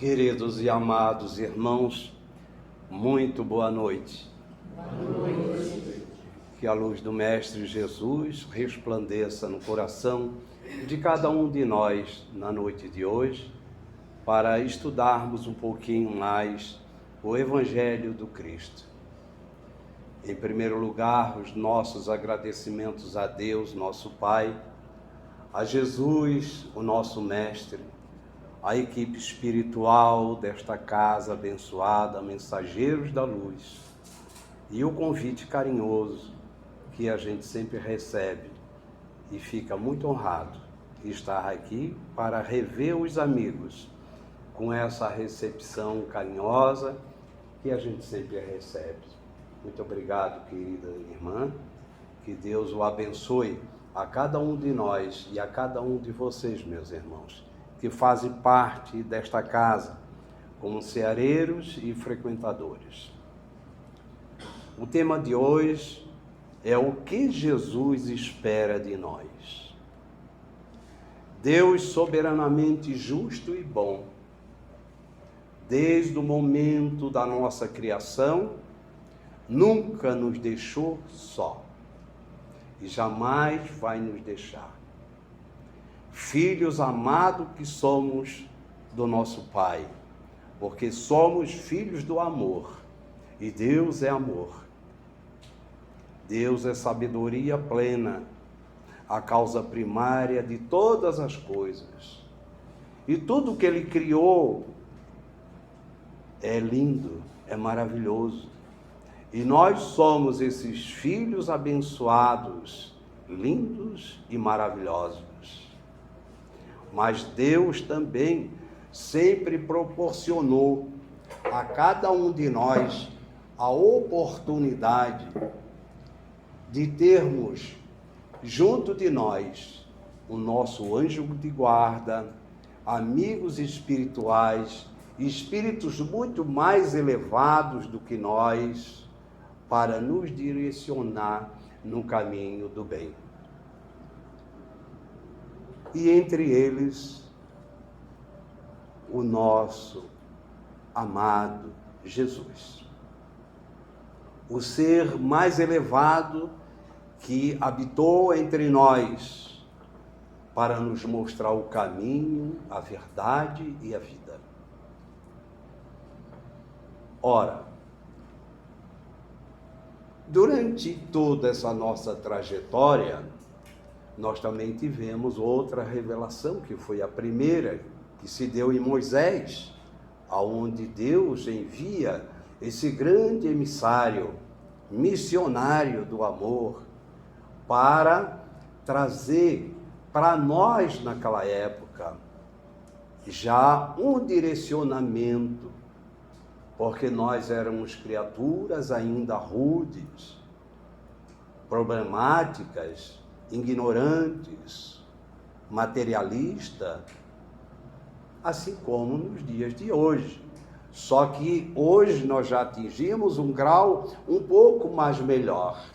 Queridos e amados irmãos, muito boa noite. Boa noite. Que a luz do Mestre Jesus resplandeça no coração de cada um de nós na noite de hoje, para estudarmos um pouquinho mais o Evangelho do Cristo. Em primeiro lugar, os nossos agradecimentos a Deus, nosso Pai, a Jesus, o nosso Mestre, a equipe espiritual desta casa abençoada, Mensageiros da Luz, e o convite carinhoso que a gente sempre recebe e fica muito honrado de estar aqui para rever os amigos com essa recepção carinhosa que a gente sempre recebe. Muito obrigado, querida irmã, que Deus o abençoe a cada um de nós e a cada um de vocês, meus irmãos, que fazem parte desta casa, como ceareiros e frequentadores. O tema de hoje é o que Jesus espera de nós. Deus soberanamente justo e bom, desde o momento da nossa criação, nunca nos deixou só e jamais vai nos deixar. Filhos amados que somos do nosso Pai, porque somos filhos do amor, e Deus é amor. Deus é sabedoria plena, a causa primária de todas as coisas. E tudo que Ele criou é lindo, é maravilhoso. E nós somos esses filhos abençoados, lindos e maravilhosos. Mas Deus também sempre proporcionou a cada um de nós a oportunidade de termos junto de nós o nosso anjo de guarda, amigos espirituais, espíritos muito mais elevados do que nós, para nos direcionar no caminho do bem. E entre eles, o nosso amado Jesus, o ser mais elevado que habitou entre nós para nos mostrar o caminho, a verdade e a vida. Ora, durante toda essa nossa trajetória, nós também tivemos outra revelação, que foi a primeira, que se deu em Moisés, aonde Deus envia esse grande emissário, missionário do amor, para trazer para nós, naquela época, já um direcionamento, porque nós éramos criaturas ainda rudes, problemáticas, ignorantes, materialistas, assim como nos dias de hoje. Só que hoje nós já atingimos um grau um pouco mais melhor.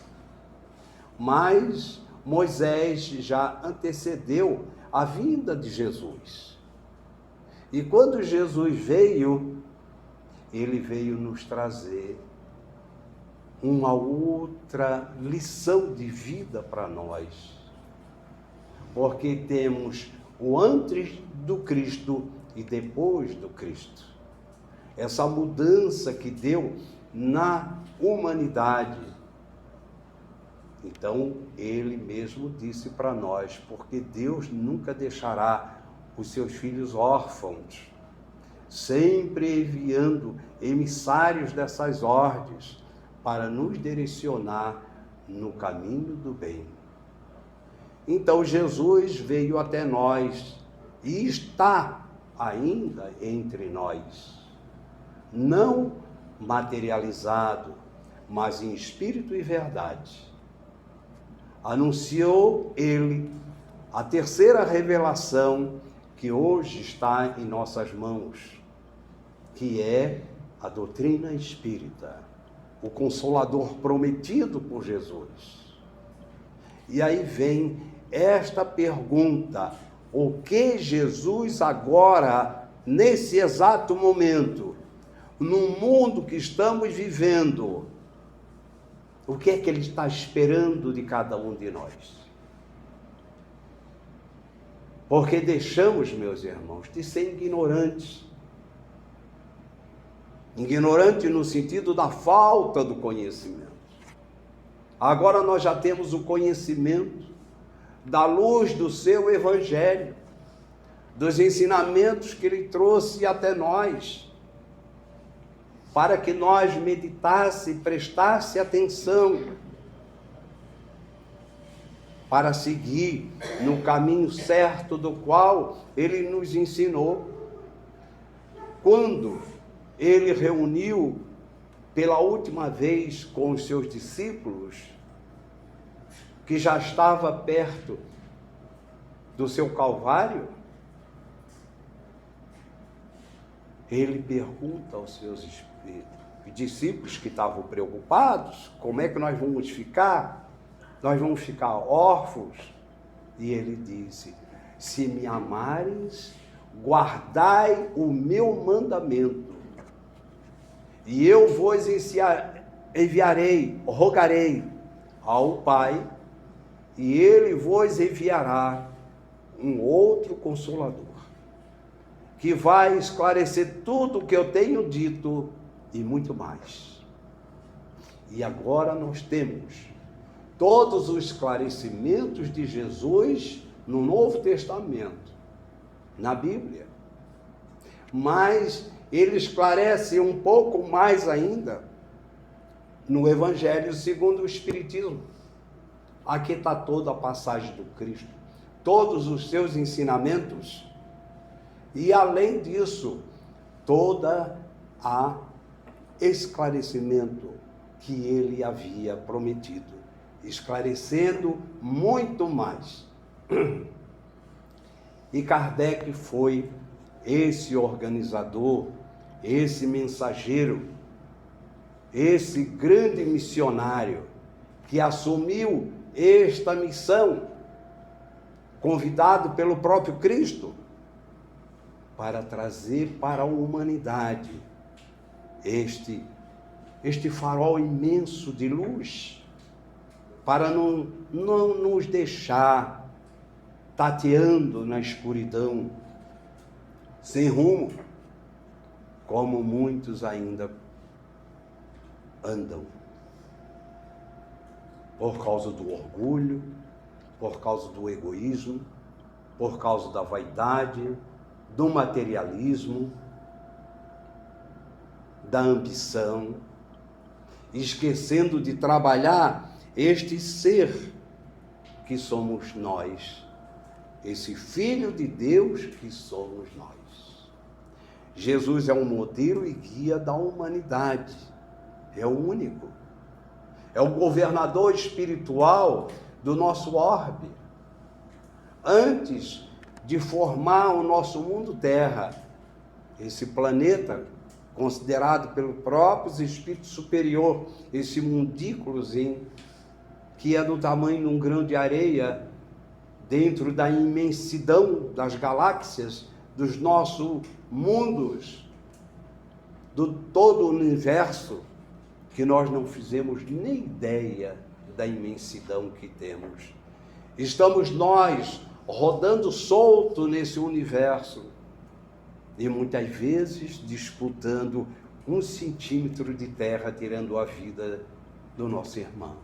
Mas Moisés já antecedeu a vinda de Jesus. E quando Jesus veio, ele veio nos trazer uma outra lição de vida para nós. Porque temos o antes do Cristo e depois do Cristo. Essa mudança que deu na humanidade. Então, ele mesmo disse para nós, porque Deus nunca deixará os seus filhos órfãos, sempre enviando emissários dessas ordens para nos direcionar no caminho do bem. Então Jesus veio até nós e está ainda entre nós, não materializado, mas em espírito e verdade. Anunciou ele a terceira revelação que hoje está em nossas mãos, que é a doutrina espírita, o Consolador prometido por Jesus. E aí vem esta pergunta: o que Jesus agora nesse exato momento, no mundo que estamos vivendo, o que é que Ele está esperando de cada um de nós? Porque deixamos, meus irmãos, de ser ignorantes. Ignorante no sentido da falta do conhecimento. Agora nós já temos o conhecimento da luz do seu Evangelho, dos ensinamentos que Ele trouxe até nós, para que nós meditasse, prestasse atenção, para seguir no caminho certo do qual Ele nos ensinou. Quando Ele reuniu pela última vez com os seus discípulos, que já estava perto do seu Calvário, Ele pergunta aos seus discípulos que estavam preocupados, como é que nós vamos ficar? Nós vamos ficar órfãos? E Ele disse, se me amares, guardai o meu mandamento, e eu vos enviarei, rogarei ao Pai, e Ele vos enviará um outro Consolador, que vai esclarecer tudo o que eu tenho dito e muito mais. E agora nós temos todos os esclarecimentos de Jesus no Novo Testamento, na Bíblia. Mas Ele esclarece um pouco mais ainda no Evangelho segundo o Espiritismo. Aqui está toda a passagem do Cristo, todos os seus ensinamentos, e além disso, toda a esclarecimento que Ele havia prometido, esclarecendo muito mais. E Kardec foi esse organizador, esse mensageiro, esse grande missionário que assumiu esta missão, convidado pelo próprio Cristo, para trazer para a humanidade este farol imenso de luz, para não nos deixar tateando na escuridão, sem rumo, como muitos ainda andam, por causa do orgulho, por causa do egoísmo, por causa da vaidade, do materialismo, da ambição, esquecendo de trabalhar este ser que somos nós, esse Filho de Deus que somos nós. Jesus é um modelo e guia da humanidade, é o único, é o governador espiritual do nosso orbe. Antes de formar o nosso mundo terra, esse planeta, considerado pelos próprios espíritos superior, esse mundículozinho, que é do tamanho de um grão de areia, dentro da imensidão das galáxias, dos nossos mundos, do todo o universo, que nós não fizemos nem ideia da imensidão que temos. Estamos nós rodando solto nesse universo e muitas vezes disputando 1 centímetro de terra, tirando a vida do nosso irmão.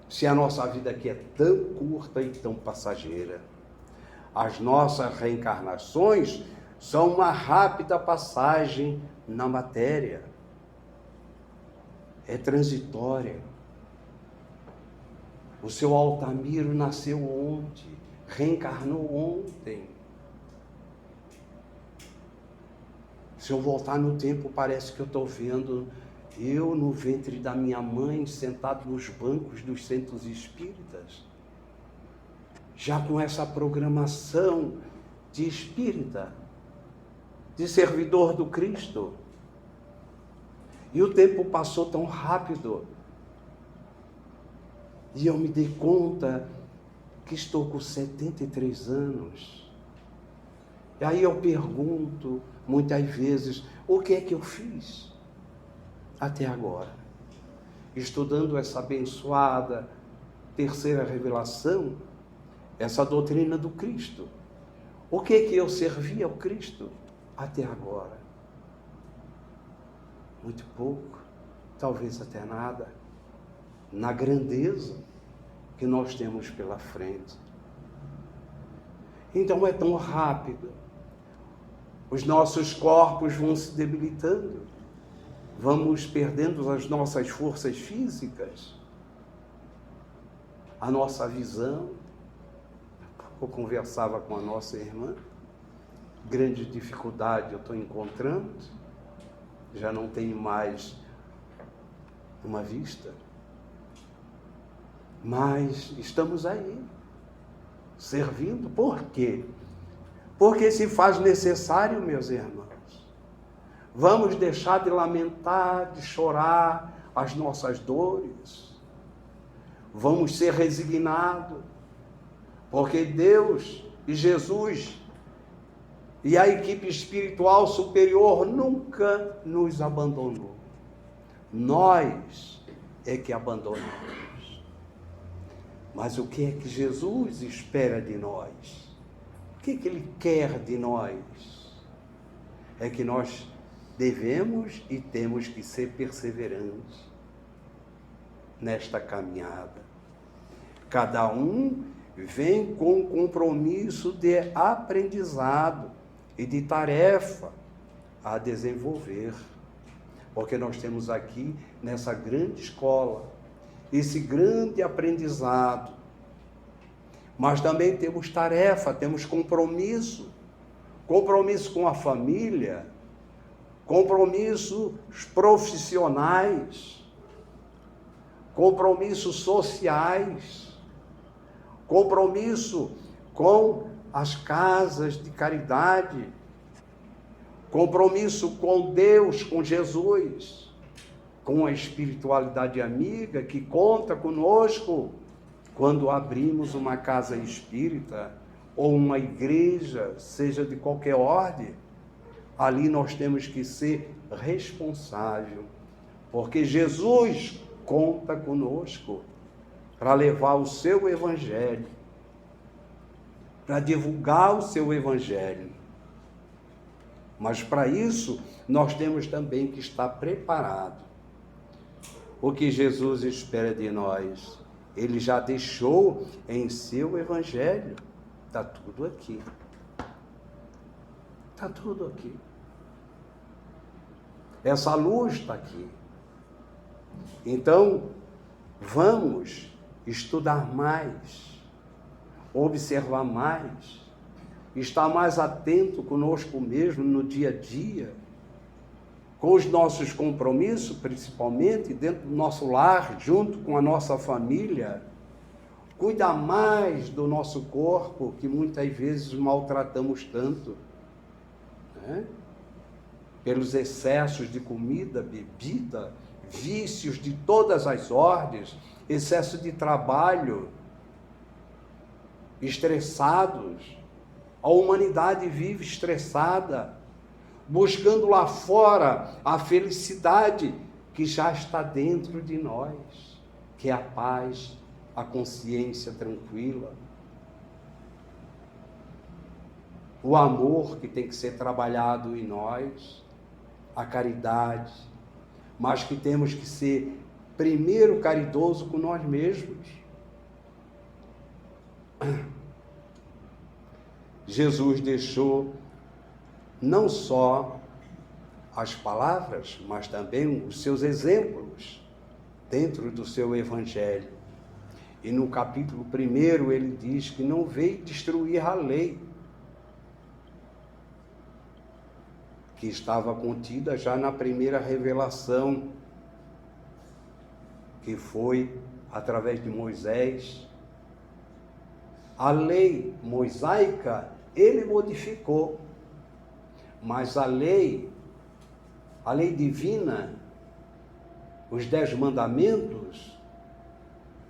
Se a nossa vida aqui é tão curta e tão passageira, as nossas reencarnações são uma rápida passagem na matéria. É transitória. O seu Altamiro nasceu ontem, reencarnou ontem. Se eu voltar no tempo, parece que eu estou vendo eu no ventre da minha mãe, sentado nos bancos dos centros espíritas, já com essa programação de espírita, de servidor do Cristo. E o tempo passou tão rápido. E eu me dei conta que estou com 73 anos. E aí eu pergunto, muitas vezes, o que é que eu fiz até agora? Estudando essa abençoada terceira revelação, essa doutrina do Cristo. O que é que eu servi ao Cristo até agora? Muito pouco, talvez até nada, na grandeza que nós temos pela frente. Então é tão rápido. Os nossos corpos vão se debilitando, vamos perdendo as nossas forças físicas, a nossa visão. Eu conversava com a nossa irmã, grande dificuldade eu estou encontrando, já não tenho mais uma vista, mas estamos aí, servindo. Por quê? Porque se faz necessário, meus irmãos. Vamos deixar de lamentar, de chorar as nossas dores. Vamos ser resignados, porque Deus e Jesus e a equipe espiritual superior nunca nos abandonou. Nós é que abandonamos. Mas o que é que Jesus espera de nós? O que é que Ele quer de nós? É que nós devemos e temos que ser perseverantes nesta caminhada. Cada um vem com compromisso de aprendizado e de tarefa a desenvolver. Porque nós temos aqui, nessa grande escola, esse grande aprendizado. Mas também temos tarefa, temos compromisso. Compromisso com a família, compromissos profissionais, compromissos sociais, compromisso com as casas de caridade, compromisso com Deus, com Jesus, com a espiritualidade amiga que conta conosco quando abrimos uma casa espírita ou uma igreja, seja de qualquer ordem. Ali nós temos que ser responsável, porque Jesus conta conosco para levar o seu evangelho, para divulgar o seu evangelho. Mas para isso, nós temos também que estar preparados. O que Jesus espera de nós, Ele já deixou em seu evangelho. Está tudo aqui. Está tudo aqui. Essa luz está aqui. Então, vamos estudar mais, observar mais, estar mais atento conosco mesmo no dia a dia, com os nossos compromissos, principalmente dentro do nosso lar, junto com a nossa família, cuidar mais do nosso corpo, que muitas vezes maltratamos tanto, né? Pelos excessos de comida, bebida, vícios de todas as ordens, excesso de trabalho, estressados. A humanidade vive estressada, buscando lá fora a felicidade que já está dentro de nós, que é a paz, a consciência tranquila, o amor que tem que ser trabalhado em nós, a caridade, mas que temos que ser primeiro caridoso com nós mesmos. Jesus deixou não só as palavras, mas também os seus exemplos dentro do seu evangelho. E no capítulo 1 ele diz que não veio destruir a lei, que estava contida já na primeira revelação, que foi através de Moisés. A lei mosaica ele modificou, mas a lei divina, os 10 mandamentos,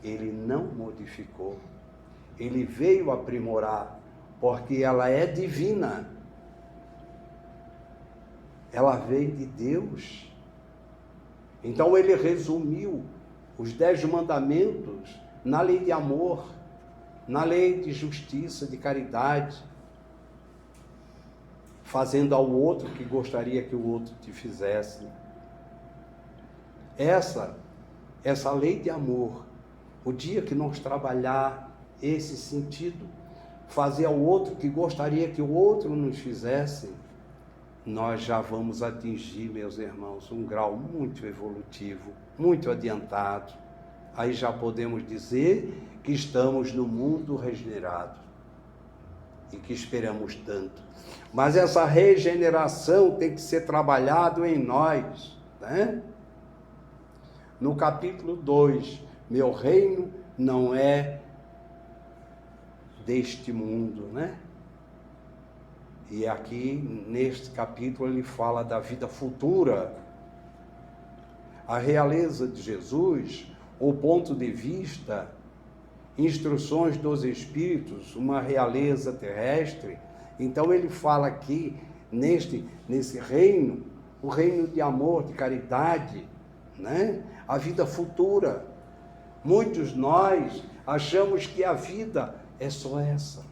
ele não modificou. Ele veio aprimorar, porque ela é divina. ela vem de Deus. Então ele resumiu os 10 mandamentos na lei de amor, na lei de justiça, de caridade, fazendo ao outro o que gostaria que o outro te fizesse. Essa lei de amor, o dia que nós trabalhar esse sentido, fazer ao outro o que gostaria que o outro nos fizesse, nós já vamos atingir, meus irmãos, um grau muito evolutivo, muito adiantado. Aí já podemos dizer que estamos no mundo regenerado e que esperamos tanto. Mas essa regeneração tem que ser trabalhado em nós, né? No capítulo 2, meu reino não é deste mundo, né? E aqui, neste capítulo, ele fala da vida futura. A realeza de Jesus, o ponto de vista, instruções dos Espíritos, uma realeza terrestre. Então ele fala aqui, nesse reino, o reino de amor, de caridade, né? A vida futura. Muitos de nós achamos que a vida é só essa.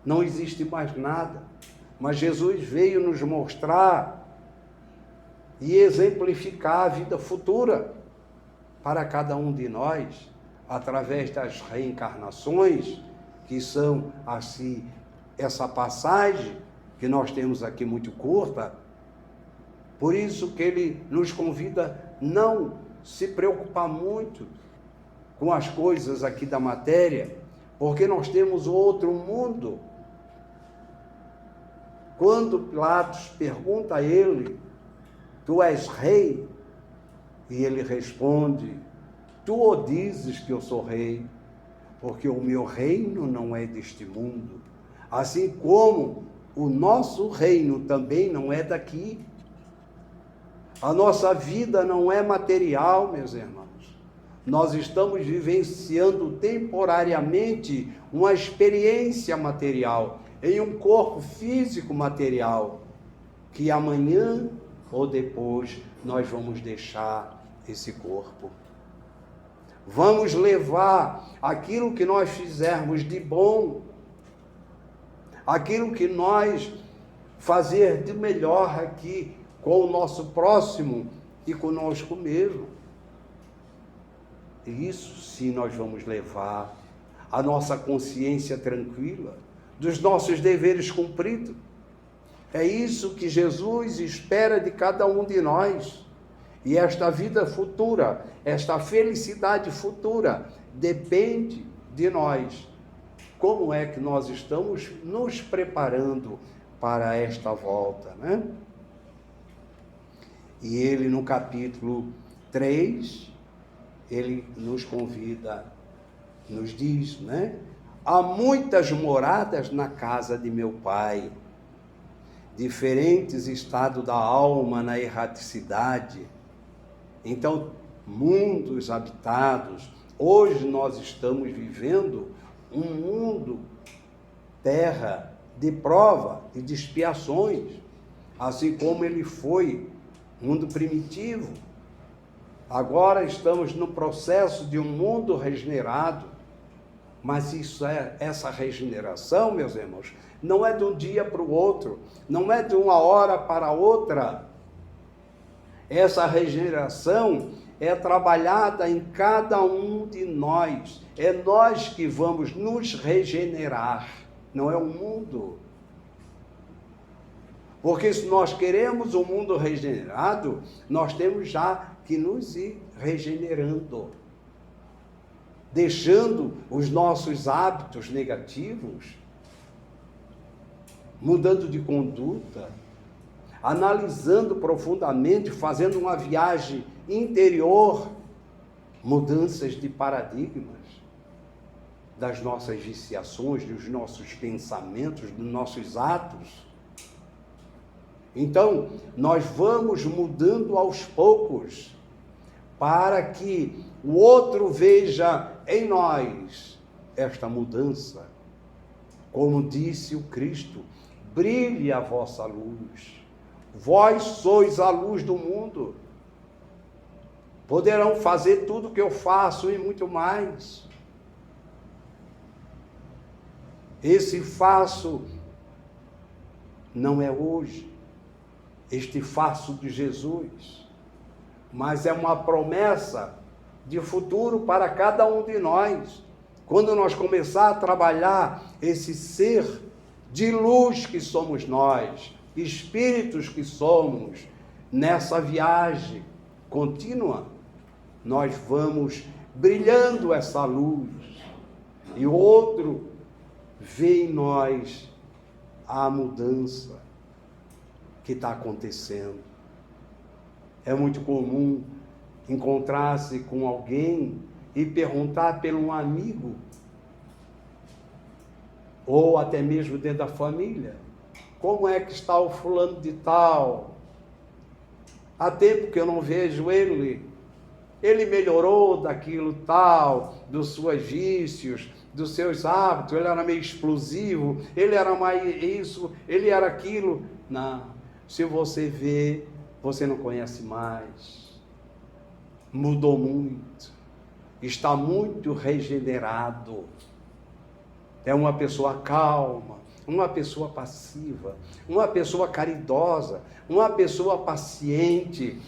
Não existe mais nada, mas Jesus veio nos mostrar e exemplificar a vida futura para cada um de nós, através das reencarnações, que são assim, essa passagem que nós temos aqui muito curta. Por isso que ele nos convida a não se preocupar muito com as coisas aqui da matéria, porque nós temos outro mundo. Quando Pilatos pergunta a ele, tu és rei? E ele responde, tu o dizes que eu sou rei, porque o meu reino não é deste mundo, assim como o nosso reino também não é daqui. A nossa vida não é material, meus irmãos. Nós estamos vivenciando temporariamente uma experiência material, em um corpo físico material, que amanhã ou depois nós vamos deixar esse corpo. Vamos levar aquilo que nós fizermos de bom, aquilo que nós fazer de melhor aqui com o nosso próximo e conosco mesmo. Isso sim nós vamos levar a nossa consciência tranquila, dos nossos deveres cumpridos. É isso que Jesus espera de cada um de nós. E esta vida futura, esta felicidade futura, depende de nós. Como é que nós estamos nos preparando para esta volta, né? E ele, no capítulo 3, ele nos convida, nos diz, né? Há muitas moradas na casa de meu Pai, diferentes estados da alma na erraticidade. Então, mundos habitados. Hoje nós estamos vivendo um mundo, terra de prova e de expiações, assim como ele foi mundo primitivo. Agora estamos no processo de um mundo regenerado. Mas essa regeneração, meus irmãos, não é de um dia para o outro, não é de uma hora para outra. Essa regeneração é trabalhada em cada um de nós. É nós que vamos nos regenerar, não é o mundo. Porque se nós queremos um mundo regenerado, nós temos já que nos ir regenerando, deixando os nossos hábitos negativos, mudando de conduta, analisando profundamente, fazendo uma viagem interior, mudanças de paradigmas, das nossas viciações, dos nossos pensamentos, dos nossos atos. Então, nós vamos mudando aos poucos, para que o outro veja em nós esta mudança. Como disse o Cristo, brilhe a vossa luz, Vós sois a luz do mundo. Poderão fazer tudo o que eu faço e muito mais. Esse faço não é hoje, este faço de Jesus, mas é uma promessa de futuro para cada um de nós. Quando nós começar a trabalhar esse ser de luz que somos nós, espíritos que somos, nessa viagem contínua, nós vamos brilhando essa luz, e o outro vê em nós a mudança que está acontecendo. É muito comum encontrar-se com alguém e perguntar por um amigo, ou até mesmo dentro da família, como é que está o fulano de tal? Há tempo que eu não vejo ele melhorou daquilo tal, dos seus vícios, dos seus hábitos, ele era meio explosivo, ele era mais isso, ele era aquilo. Não, se você vê, você não conhece mais. Mudou muito, está muito regenerado. É uma pessoa calma, uma pessoa passiva, uma pessoa caridosa, uma pessoa paciente.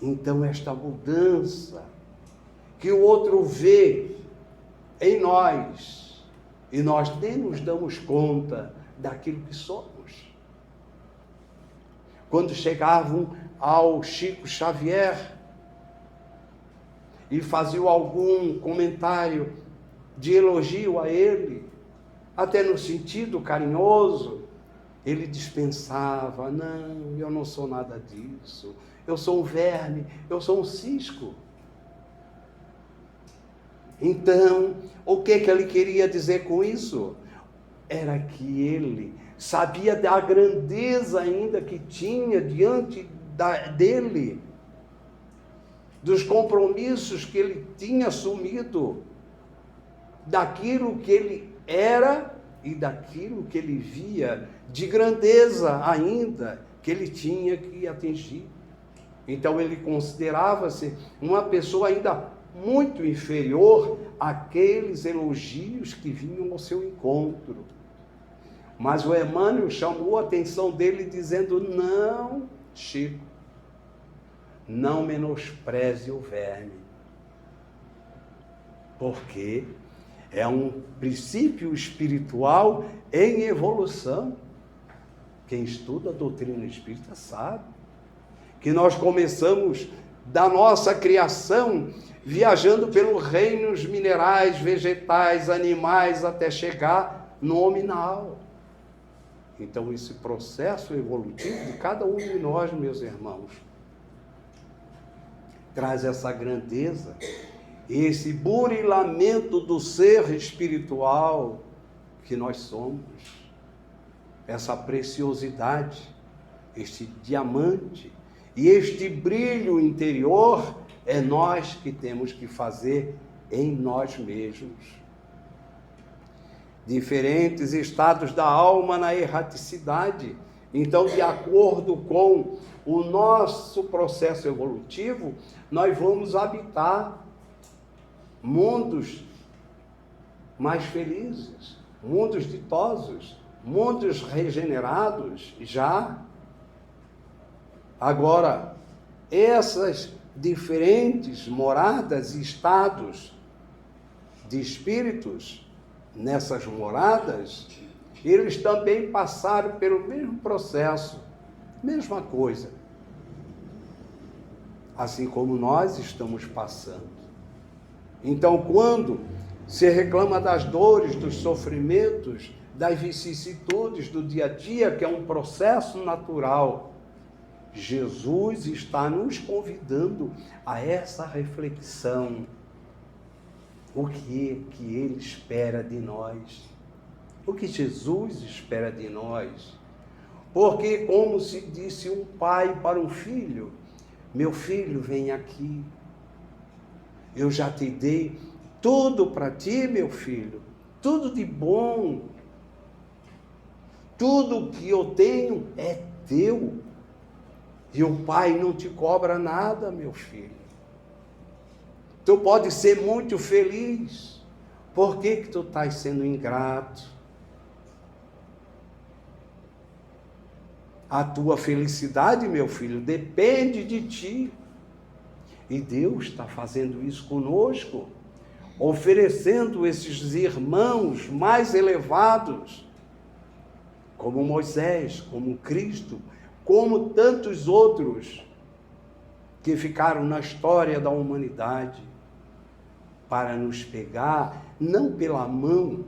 Então, esta mudança que o outro vê em nós, e nós nem nos damos conta daquilo que somos. Quando chegavam ao Chico Xavier e faziam algum comentário de elogio a ele, até no sentido carinhoso, ele dispensava: não, eu não sou nada disso, eu sou um verme, eu sou um cisco. Então, o que ele queria dizer com isso? Era que ele sabia da grandeza ainda que tinha diante dele, dos compromissos que ele tinha assumido, daquilo que ele era e daquilo que ele via de grandeza ainda que ele tinha que atingir. Então ele considerava-se uma pessoa ainda muito inferior àqueles elogios que vinham ao seu encontro. Mas o Emmanuel chamou a atenção dele dizendo: não, Chico, não menospreze o verme, porque é um princípio espiritual em evolução. Quem estuda a doutrina espírita sabe que nós começamos da nossa criação viajando pelos reinos minerais, vegetais, animais, até chegar no nominal. Então, esse processo evolutivo de cada um de nós, meus irmãos, traz essa grandeza, esse burilamento do ser espiritual que nós somos, essa preciosidade, este diamante, e este brilho interior é nós que temos que fazer em nós mesmos. Diferentes estados da alma na erraticidade. Então, de acordo com o nosso processo evolutivo, nós vamos habitar mundos mais felizes, mundos ditosos, mundos regenerados já. Agora, essas diferentes moradas e estados de espíritos, nessas moradas, eles também passaram pelo mesmo processo, mesma coisa, assim como nós estamos passando. Então, quando se reclama das dores, dos sofrimentos, das vicissitudes do dia a dia, que é um processo natural, Jesus está nos convidando a essa reflexão. O que Ele espera de nós? O que Jesus espera de nós? Porque, como se disse um pai para um filho: meu filho, vem aqui, eu já te dei tudo para ti, meu filho, tudo de bom, tudo que eu tenho é deu. E o Pai não te cobra nada, meu filho. Tu pode ser muito feliz. Por que tu estás sendo ingrato? A tua felicidade, meu filho, depende de ti. E Deus está fazendo isso conosco, oferecendo esses irmãos mais elevados, como Moisés, como Cristo, como tantos outros que ficaram na história da humanidade, para nos pegar, não pela mão,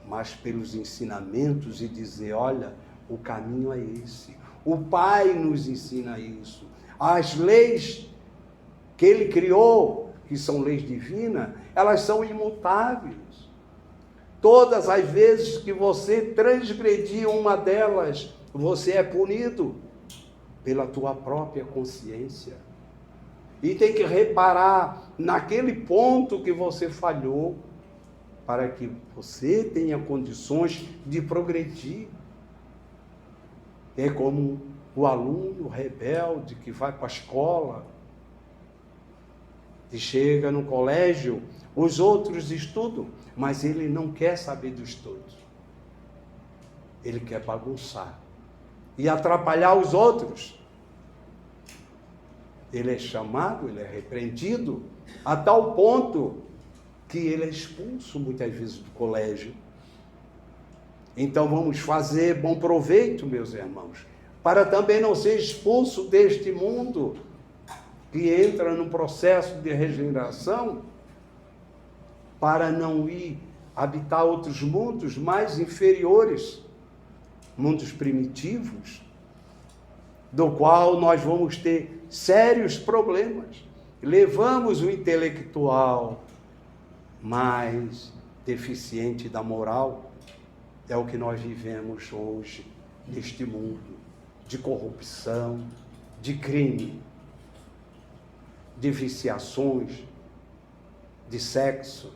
mas pelos ensinamentos e dizer, olha, o caminho é esse. O Pai nos ensina isso. As leis que Ele criou, que são leis divinas, elas são imutáveis. Todas as vezes que você transgredir uma delas, você é punido pela tua própria consciência. E tem que reparar naquele ponto que você falhou, para que você tenha condições de progredir. É como o aluno rebelde que vai para a escola e chega no colégio, os outros estudam, mas ele não quer saber do estudo. Ele quer bagunçar e atrapalhar os outros. Ele é chamado, ele é repreendido, a tal ponto que ele é expulso muitas vezes do colégio. Então vamos fazer bom proveito, meus irmãos, para também não ser expulso deste mundo que entra no processo de regeneração, para não ir habitar outros mundos mais inferiores, mundos primitivos, do qual nós vamos ter sérios problemas. Levamos o intelectual mais deficiente da moral. É o que nós vivemos hoje neste mundo de corrupção, de crime, de viciações, de sexo.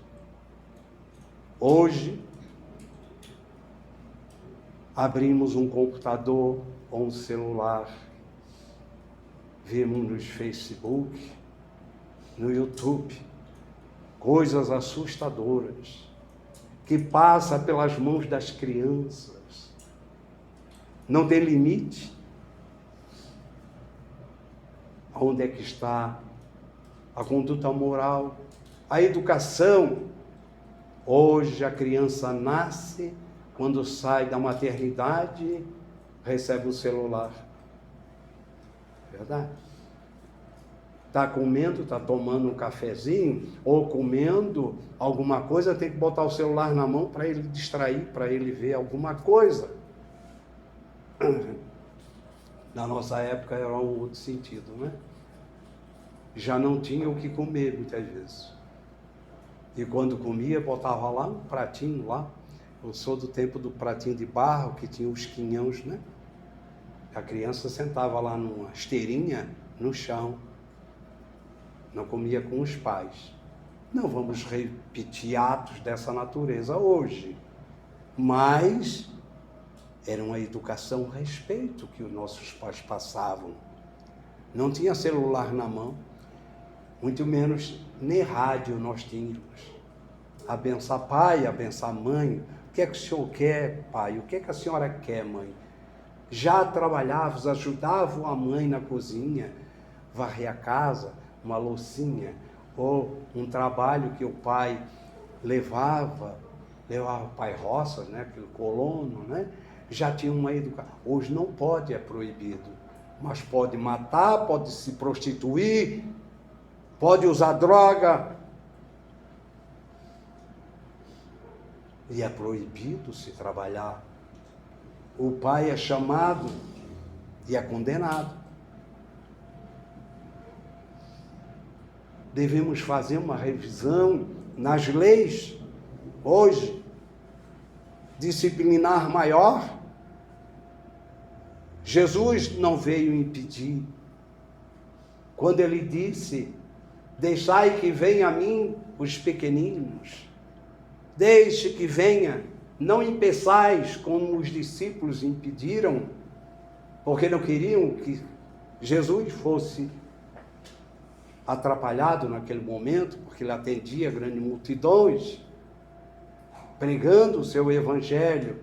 Hoje, abrimos um computador ou um celular, vemos no Facebook, no YouTube, coisas assustadoras, que passa pelas mãos das crianças. Não tem limite. Onde é que está a conduta moral, a educação? Hoje a criança nasce, quando sai da maternidade, recebe um celular. Verdade? Está comendo, está tomando um cafezinho, ou comendo alguma coisa, tem que botar o celular na mão para ele distrair, para ele ver alguma coisa. Na nossa época era um outro sentido, né? Já não tinha o que comer muitas vezes. E quando comia, botava lá um pratinho lá. Eu sou do tempo do pratinho de barro, que tinha os quinhões, né? A criança sentava lá numa esteirinha, no chão. Não comia com os pais. Não vamos repetir atos dessa natureza hoje. Mas era uma educação, um respeito que os nossos pais passavam. Não tinha celular na mão, muito menos nem rádio nós tínhamos. Abençoar pai, abençoar mãe. O que é que o senhor quer, pai? O que é que a senhora quer, mãe? Já trabalhavas, ajudavam a mãe na cozinha, varrer a casa, uma loucinha, ou um trabalho que o pai levava o pai roças, né? Aquele colono, né? Já tinha uma educação. Hoje não pode, é proibido, mas pode matar, pode se prostituir, pode usar droga. E é proibido se trabalhar. O pai é chamado e é condenado. Devemos fazer uma revisão nas leis, hoje, disciplinar maior. Jesus não veio impedir. Quando ele disse, deixai que venha a mim os pequeninos, deixe que venha, não impeçais como os discípulos impediram, porque não queriam que Jesus fosse atrapalhado naquele momento, porque ele atendia grandes multidões, pregando o seu evangelho,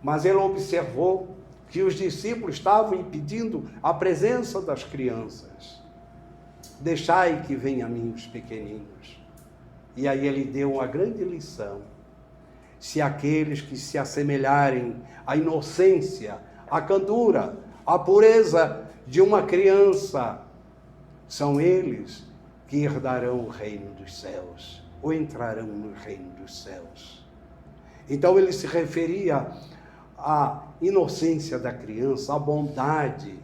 mas ele observou que os discípulos estavam impedindo a presença das crianças. Deixai que venham a mim os pequeninos. E aí ele deu uma grande lição. Se aqueles que se assemelharem à inocência, à candura, à pureza de uma criança, são eles que herdarão o reino dos céus, ou entrarão no reino dos céus. Então ele se referia à inocência da criança, à bondade,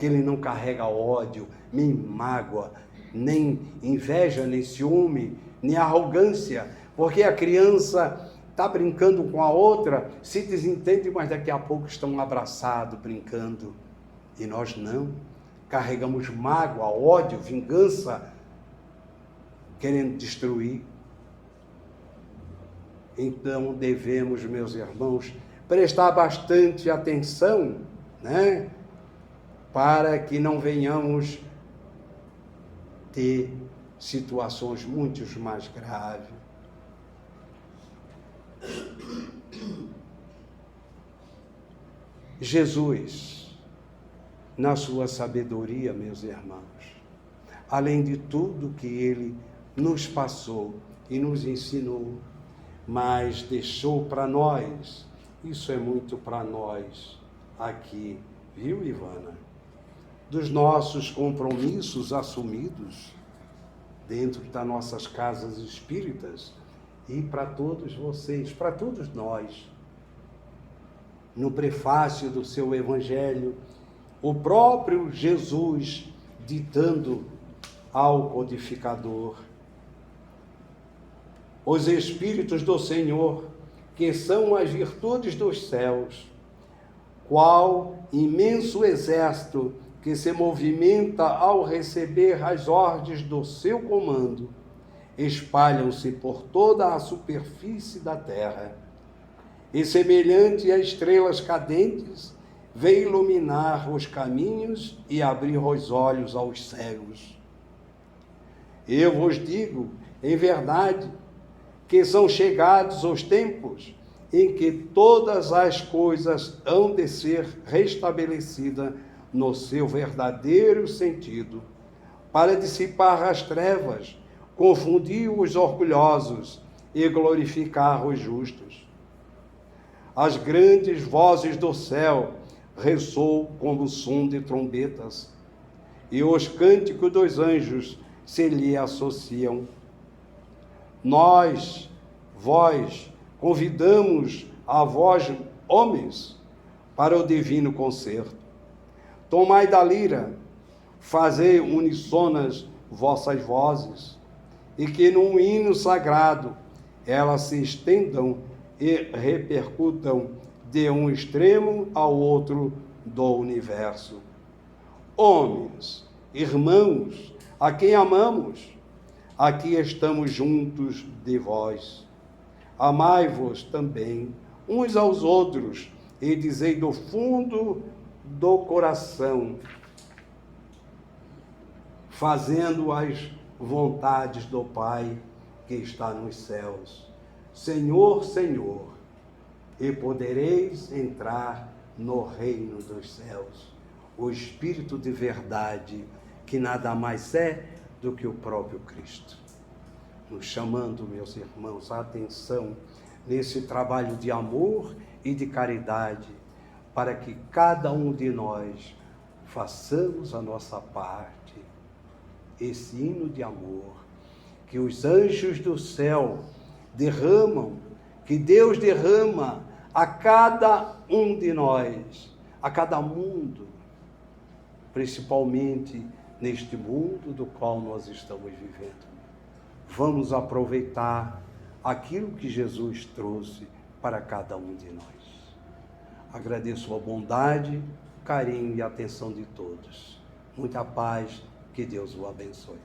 que ele não carrega ódio, nem mágoa, nem inveja, nem ciúme, nem arrogância, porque a criança está brincando com a outra, se desentende, mas daqui a pouco estão abraçados, brincando. E nós não. Carregamos mágoa, ódio, vingança, querendo destruir. Então devemos, meus irmãos, prestar bastante atenção, né? Para que não venhamos ter situações muito mais graves. Jesus, na sua sabedoria, meus irmãos, além de tudo que ele nos passou e nos ensinou, mas deixou para nós, isso é muito para nós aqui, viu, Ivana? Dos nossos compromissos assumidos dentro das nossas casas espíritas e para todos vocês, para todos nós. No prefácio do seu Evangelho, o próprio Jesus ditando ao codificador: os Espíritos do Senhor, que são as virtudes dos céus, qual imenso exército que se movimenta ao receber as ordens do seu comando, espalham-se por toda a superfície da terra, e semelhante a estrelas cadentes, vem iluminar os caminhos e abrir os olhos aos cegos. Eu vos digo, em verdade, que são chegados os tempos em que todas as coisas hão de ser restabelecidas no seu verdadeiro sentido, para dissipar as trevas, confundir os orgulhosos e glorificar os justos. As grandes vozes do céu ressoam como som de trombetas, e os cânticos dos anjos se lhe associam. Vós, convidamos a vós, homens, para o divino concerto. Tomai da lira, fazei unissonas vossas vozes, e que num hino sagrado elas se estendam e repercutam de um extremo ao outro do universo. Homens, irmãos, a quem amamos, aqui estamos juntos de vós. Amai-vos também uns aos outros e dizei do fundo do coração, fazendo as vontades do Pai que está nos céus. Senhor, Senhor, e podereis entrar no reino dos céus. O Espírito de verdade, que nada mais é do que o próprio Cristo. Nos chamando, meus irmãos, a atenção nesse trabalho de amor e de caridade, para que cada um de nós façamos a nossa parte, esse hino de amor, que os anjos do céu derramam, que Deus derrama a cada um de nós, a cada mundo, principalmente neste mundo do qual nós estamos vivendo. Vamos aproveitar aquilo que Jesus trouxe para cada um de nós. Agradeço a bondade, carinho e atenção de todos. Muita paz, que Deus o abençoe.